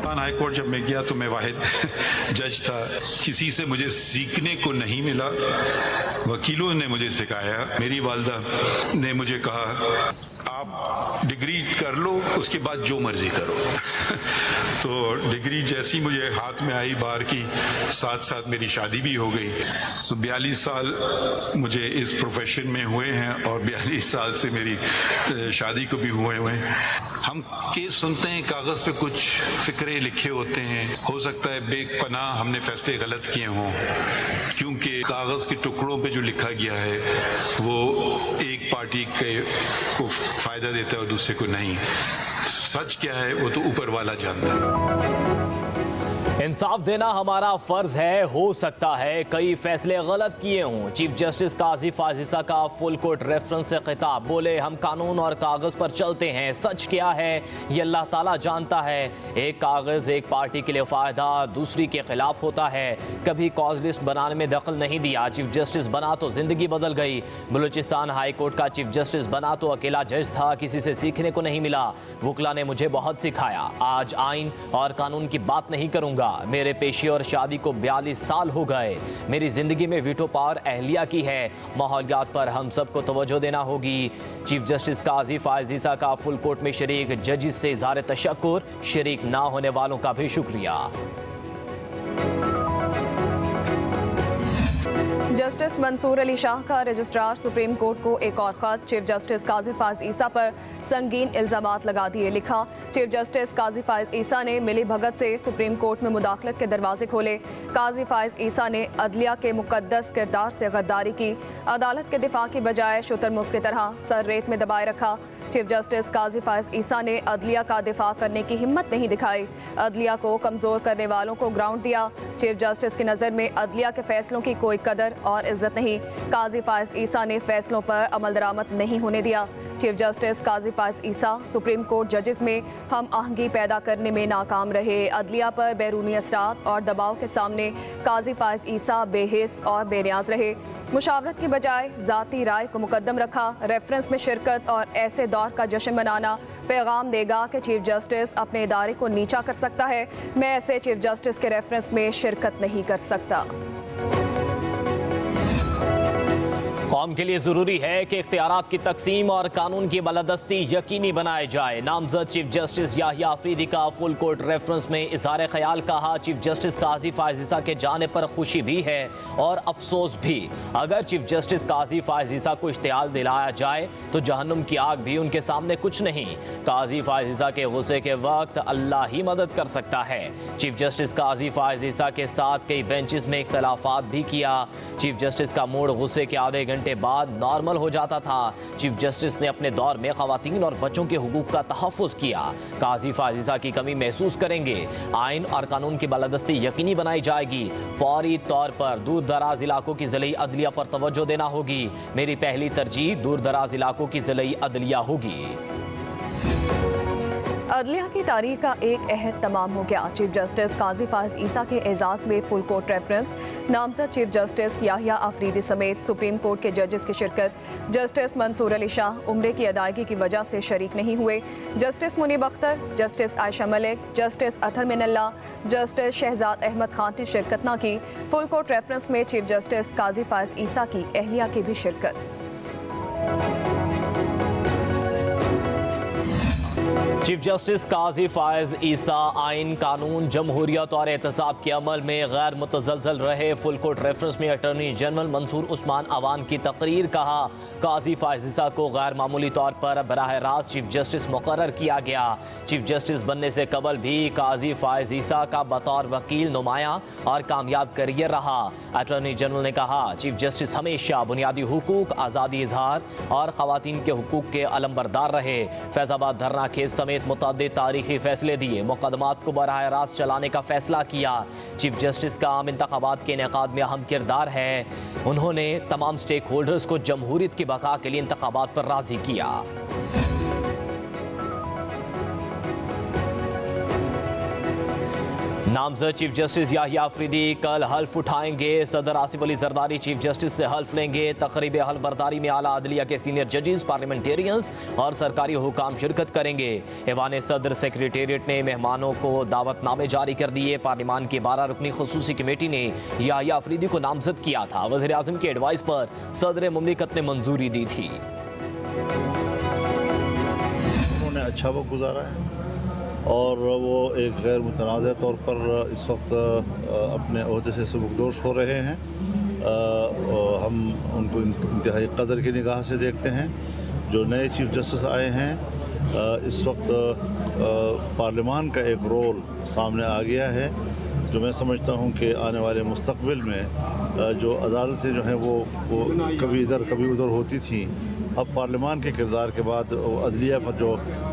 High court जब मैं गया तो मैं वाहिद जज था। किसी से मुझे सीखने को नहीं मिला। वकीलों ने मुझे सिखाया। मेरी वालदा ने मुझे कहा आप डिग्री कर लो, उसके बाद जो मर्जी करो। तो डिग्री जैसी मुझे हाथ में आई बार की, साथ साथ मेरी शादी भी हो गई। तो 42 साल मुझे इस प्रोफेशन में हुए हैं और 42 साल से मेरी शादी को भी हुए हैं। हम केस सुनते हैं, कागज़ पे कुछ फिक्रे लिखे होते हैं। हो सकता है बेपनाह हमने फैसले गलत किए हों, क्योंकि कागज़ के टुकड़ों पे जो लिखा गया है वो एक पार्टी को फ़ायदा देता है और दूसरे को नहीं। सच क्या है वो तो ऊपर वाला जानता है। इंसाफ देना हमारा फर्ज है। हो सकता है कई फैसले गलत किए हों। चीफ जस्टिस काजी फाजिसा का फुल कोर्ट रेफरेंस से खिताब। बोले हम कानून और कागज पर चलते हैं। सच क्या है ये अल्लाह ताला जानता है। एक कागज एक पार्टी के लिए फायदा दूसरी के खिलाफ होता है। कभी कॉज लिस्ट बनाने में दखल नहीं दिया। चीफ जस्टिस बना तो जिंदगी बदल गई। बलूचिस्तान हाई कोर्ट का चीफ जस्टिस बना तो अकेला जज था, किसी से सीखने को नहीं मिला। वकला ने मुझे बहुत सिखाया। आज आइन और कानून की बात नहीं करूंगा। मेरे पेशे और शादी को 42 साल हो गए। मेरी जिंदगी में वीटो पावर अहलिया की है। माहौलियात पर हम सबको तवज्जो देना होगी। चीफ जस्टिस काजी फाजिसा का फुल कोर्ट में शरीक जजिस से इज़हार तशक्कुर। शरीक ना होने वालों का भी शुक्रिया। जस्टिस मंसूर अली शाह का रजिस्ट्रार सुप्रीम कोर्ट को एक और खत। चीफ जस्टिस काजी फायज ईसा पर संगीन इल्जामात लगा दिए। लिखा, चीफ जस्टिस काजी फायज ईसा ने मिली भगत से सुप्रीम कोर्ट में मुदाखलत के दरवाजे खोले। काजी फायज ईसा ने अदलिया के मुकद्दस किरदार से गद्दारी की। अदालत के दिफा की बजाय शुतुरमुर्ग की तरह सर रेत में दबाए रखा। चीफ जस्टिस काजी फायज ईसा ने अदलिया का दिफा करने की हिम्मत नहीं दिखाई। अदलिया को कमज़ोर करने वालों को ग्राउंड दिया। चीफ जस्टिस की नज़र में अदलिया के फैसलों की कोई कदर और इज्जत नहीं। काजी फायज ईसा ने फैसलों पर अमल दरामद नहीं होने दिया। चीफ जस्टिस काजी फायज ईसा सुप्रीम कोर्ट जजेस में हम आहंगी पैदा करने में नाकाम रहे। अदलिया पर बैरूनी असरात और दबाव के सामने काजी फायज ईसा बेहिस और बेनियाज रहे। मुशावरत की बजाय ज़ाती राय को मुकद्दम रखा। रेफरेंस में शिरकत और ऐसे दौर का जश्न मनाना पैगाम देगा कि चीफ जस्टिस अपने इदारे को नीचा कर सकता है। मैं ऐसे चीफ जस्टिस के रेफरेंस में शिरकत नहीं कर सकता। कौम के लिए ज़रूरी है कि इख्तियारात की तकसीम और कानून की बालादस्ती यकीनी बनाए जाए। नामजद चीफ जस्टिस याहिया अफरीदी का फुल कोर्ट रेफरेंस में इज़हार ख्याल। कहा, चीफ जस्टिस काजी फाजिसा के जाने पर खुशी भी है और अफसोस भी। अगर चीफ जस्टिस काजी फाजिसा को इश्तियाल दिलाया जाए तो जहन्नुम की आग भी उनके सामने कुछ नहीं। काजी फाजिसा के गुस्से के वक्त अल्लाह ही मदद कर सकता है। चीफ जस्टिस काजी फाजिसा के साथ कई बेंचेस में इख्तलाफात भी किया। चीफ जस्टिस का मूड गुस्से के आधे घंटे बाद नॉर्मल हो जाता था। चीफ जस्टिस ने अपने दौर में खवातीन और बच्चों के हुकूक का तहफ़्फ़ुज़ किया। काजी फाजिसा की कमी महसूस करेंगे। आइन और कानून की बालादस्ती यकीनी बनाई जाएगी। फौरी तौर पर दूर दराज इलाकों की ज़िली अदलिया पर तवज्जो देना होगी। मेरी पहली तरजीह दूर दराज इलाकों की ज़िली अदलिया होगी। अदलिया की तारीख का एक अहद तमाम हो गया। चीफ जस्टिस काजी फायज ईसा के एजाज़ में फुल कोर्ट रेफरेंस। नामजद चीफ जस्टिस याहिया अफरीदी समेत सुप्रीम कोर्ट के जजेस की शिरकत। जस्टिस मंसूर अली शाह उम्रे की अदायगी की वजह से शरीक नहीं हुए। Justice Munib Akhtar, justice Ayesha Malik, justice Athar Minallah, justice Shahzad Ahmed Khan ने शिरकत न की। फुल कोर्ट रेफरेंस में चीफ जस्टिस काजी फायज ईसा की अहलिया की भी शिरकत। चीफ जस्टिस काजी फायज ईसा आइन, कानून, जमहूरियत और एहतसाब के अमल में गैर मुतज़लज़ल रहे। फुल कोर्ट रेफरेंस में अटॉर्नी जनरल मंसूर उस्मान अवान की तकरीर। कहा, काजी फायज ईसा को गैर मामूली तौर पर बराह रास्त चीफ जस्टिस मुकर्रर किया गया। चीफ जस्टिस बनने से कबल भी काजी फायज ईसा का बतौर वकील नुमाया और कामयाब करियर रहा। अटॉर्नी जनरल ने कहा, चीफ जस्टिस हमेशा बुनियादी हुकूक, आज़ादी इजहार और खवातीन के हुकूक के अलमबरदार रहे। फैज़ाबाद धरना केस समेत मुतअद्दिद तारीखी फैसले दिए। मुकदमात को बराह रास्त चलाने का फैसला किया। चीफ जस्टिस का आम इंतखाबात के इनेकाद में अहम किरदार है। उन्होंने तमाम स्टेक होल्डर्स को जमहूरियत की बका के लिए इंतखाबात पर राजी किया। नामजद चीफ जस्टिस याहिया अफरीदी कल हल्फ उठाएंगे। सदर आसिफ अली जरदारी चीफ जस्टिस से हल्फ लेंगे। तकरीब हल्फ बर्दारी में आला अदलिया के सीनियर जजेस, पार्लियामेंटेरियंस और सरकारी हुकाम शिरकत करेंगे। ऐवान सदर सेक्रेटेरिएट ने मेहमानों को दावतनामे जारी कर दिए। पार्लियामान की 12 रुकनी खुसूसी कमेटी ने याहिया अफरीदी को नामजद किया था। वज़ीर आज़म की एडवाइस पर सदर मुमलिकत ने मंजूरी दी थी। उन्होंने अच्छा वक्त गुजारा है और वो एक गैर मुतनाज़ तौर पर इस वक्त अपने ओहदे से सबकदोश हो रहे हैं। हम उनको इंतहाई कदर की निगाह से देखते हैं। जो नए चीफ जस्टिस आए हैं, इस वक्त पार्लियामान का एक रोल सामने आ गया है, जो मैं समझता हूँ कि आने वाले मुस्तकबिल में जो अदालतें जो हैं वो कभी इधर कभी उधर होती थी, अब पार्लियामान के किरदार के बाद अदलिया पर जो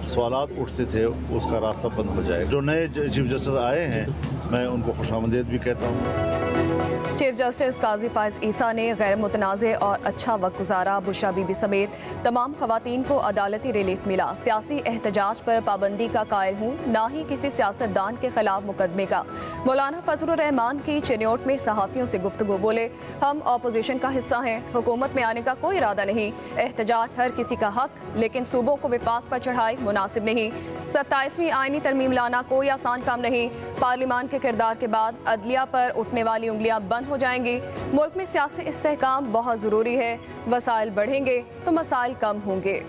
सवालात उठते थे उसका रास्ता बंद हो जाएगा। जो नए चीफ जस्टिस आए हैं, मैं उनको खुशामदीद भी कहता हूँ। चीफ जस्टिस काजी फाइज ईसा ने गैर मुतनाज़ और अच्छा वक्त गुजारा। बुशरा बीबी समेत तमाम खवातीन को अदालती रिलीफ मिला। सियासी एहतजाज पर पाबंदी का कायल हूँ, ना ही किसी सियासतदान के खिलाफ मुकदमे का। मौलाना फजलुर रहमान की चिन्योट में सहाफ़ियों से गुफ्तगू, बोले हम अपोजिशन का हिस्सा हैं, हुकूमत में आने का कोई इरादा नहीं। एहतजाज हर किसी का हक, लेकिन सूबों को विफाक पर चढ़ाए मुनासिब नहीं। 27वीं आईनी तरमीम लाना कोई आसान काम नहीं। पार्लियामान के किरदार के बाद अदलिया पर उठने वाली उंगलियां बंद हो जाएंगी। मुल्क में सियासी इस्तेहकाम बहुत ज़रूरी है। वसाइल बढ़ेंगे तो मसाइल कम होंगे।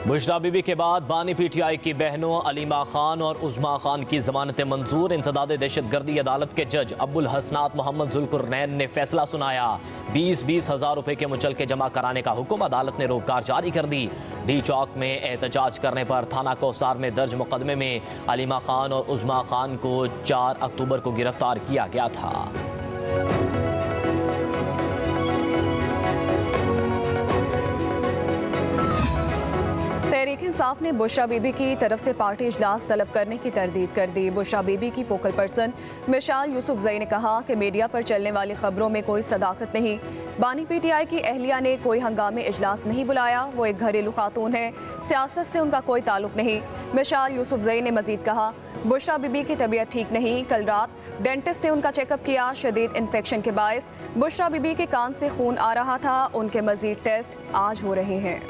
बुशरा बीबी के बाद बानी पीटीआई की बहनों अलीमा खान और उज़मा खान की जमानतें मंजूर। इंसदाद दहशतगर्दी अदालत के जज अब्बुल हसनात मोहम्मद जुल्कुरनैन ने फैसला सुनाया। 20-20 हज़ार रुपए के मुचलके जमा कराने का हुक्म। अदालत ने रोककार जारी कर दी। डी चौक में एहतजाज करने पर थाना कौसार में दर्ज मुकदमे में अलीमा खान और उज़मा खान को 4 अक्टूबर को गिरफ्तार किया गया था। तहरीक इंसाफ ने बुशरा बीबी की तरफ से पार्टी इजलास तलब करने की तरदीद कर दी। बुशरा बीबी की फोकल पर्सन मिशाल यूसुफजई ने कहा कि मीडिया पर चलने वाली खबरों में कोई सदाकत नहीं। बानी पीटीआई की अहलिया ने कोई हंगामी इजलास नहीं बुलाया। वो एक घरेलू खातून है, सियासत से उनका कोई ताल्लुक नहीं। मिशाल यूसुफजई ने मजीद कहा, बुशरा बीबी की तबीयत ठीक नहीं। कल रात डेंटिस्ट ने उनका चेकअप किया। शदीद इन्फेक्शन के बायस बुशरा बीबी के कान से खून आ रहा था। उनके मजीद टेस्ट आज हो रहे हैं।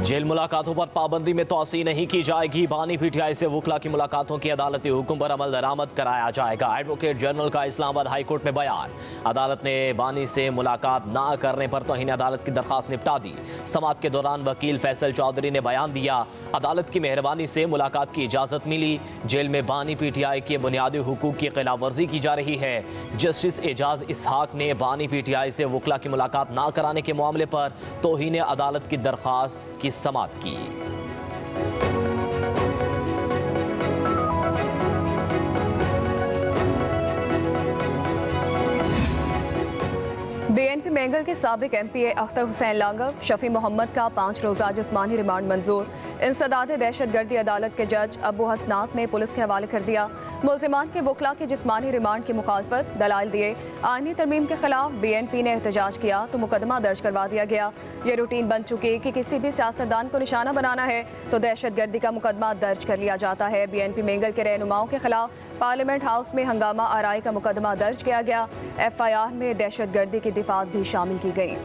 जेल मुलाकातों पर पाबंदी में तोसी नहीं की जाएगी। बानी पीटीआई से वकला की मुलाकातों की अदालती हुक्म पर अमल दरामद कराया जाएगा। एडवोकेट जनरल का इस्लामाबाद हाई कोर्ट में बयान। अदालत ने बानी से मुलाकात ना करने पर तौहीन अदालत की दरखास्त निपटा दी। समाअत के दौरान वकील फैसल चौधरी ने बयान दिया, अदालत की मेहरबानी से मुलाकात की इजाज़त मिली। जेल में बानी पीटीआई के बुनियादी हुकूक की खिलाफ वर्जी की जा रही है। जस्टिस एजाज इसहाक ने बानी पीटीआई से वकला की मुलाकात ना कराने के मामले पर तौहीन अदालत की दरखास्त की समाअत की। बीएनपी मैंगल के साबिक एमपीए अख्तर हुसैन लांगव शफी मोहम्मद का 5 रोज़ा जिस्मानी रिमांड मंजूर। इंसदाद दहशतगर्दी अदालत के जज अबू हसनात ने पुलिस के हवाले कर दिया। मुल्जिमान के वकला के जिस्मानी रिमांड की मुखालफत दलाइल दिए। आईनी तरमीम के खिलाफ बीएनपी ने एहतजाज किया तो मुकदमा दर्ज करवा दिया गया। ये रूटीन बन चुकी कि किसी भी सियासतदान को निशाना बनाना है तो दहशतगर्दी का मुकदमा दर्ज कर लिया जाता है। बीएनपी मैंगल के रहनुमाओं के खिलाफ पार्लियामेंट हाउस में हंगामा आराई का मुकदमा दर्ज किया गया। एफआईआर में दहशतगर्दी की दिफात भी शामिल की गई।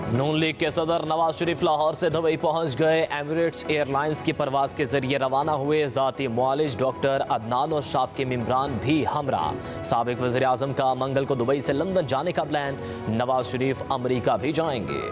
नून लीग के सदर नवाज शरीफ लाहौर से दुबई पहुंच गए। एमिरेट्स एयरलाइंस की परवाज के जरिए रवाना हुए। ज़ाती मुआलिज डॉक्टर अदनान और स्टाफ के मेंबरान भी हमरा। साबिक वज़ीर आज़म का मंगल को दुबई से लंदन जाने का प्लान। नवाज शरीफ अमरीका भी जाएंगे।